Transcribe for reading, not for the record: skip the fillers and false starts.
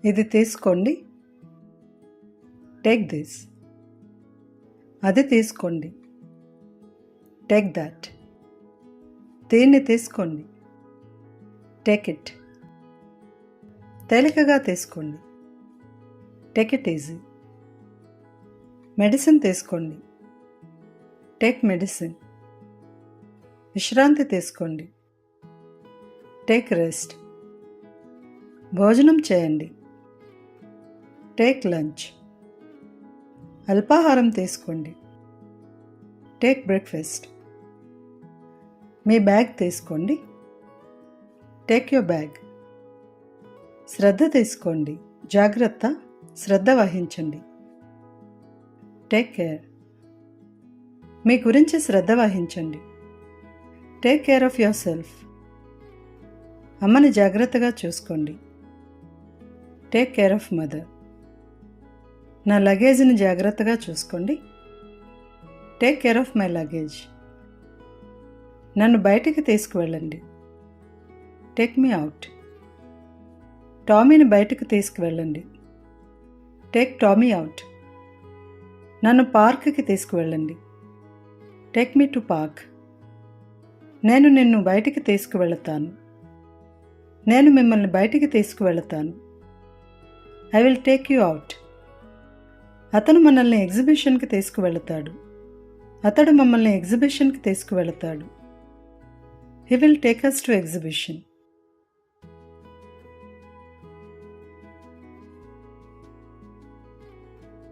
ఇది తీసుకోండి. Take this. అది తీసుకోండి. Take that. దీన్ని తీసుకోండి. Take it. తేలికగా తీసుకోండి. Take it easy. మెడిసిన్ తీసుకోండి. Take medicine. విశ్రాంతి తీసుకోండి. Take rest. భోజనం చేయండి. Take lunch. అల్పాహారం తీసుకోండి. Take breakfast. మీ బ్యాగ్ తీసుకోండి. Take your bag. శ్రద్ధ తీసుకోండి. జాగ్రత్త, శ్రద్ధ వహించండి. Take care. మీ గురించి శ్రద్ధ వహించండి. Take care of yourself. అమ్మని జాగ్రత్తగా చూసుకోండి. Take care of mother. నా లగేజ్ని జాగ్రత్తగా చూసుకోండి. Take care of my luggage. నన్ను బయటికి తీసుకువెళ్ళండి. Take me out. టామీని బయటికి తీసుకువెళ్ళండి. Take Tommy out. నన్ను పార్క్కి తీసుకువెళ్ళండి. Take me to park. నేను నిన్ను బయటికి తీసుకువెళతాను. నేను మిమ్మల్ని బయటికి తీసుకువెళతాను. I will take you out. అతను మనల్ని ఎగ్జిబిషన్కి తీసుకువెళతాడు. అతడు మమ్మల్ని ఎగ్జిబిషన్కి తీసుకువెళతాడు. He will take us to exhibition.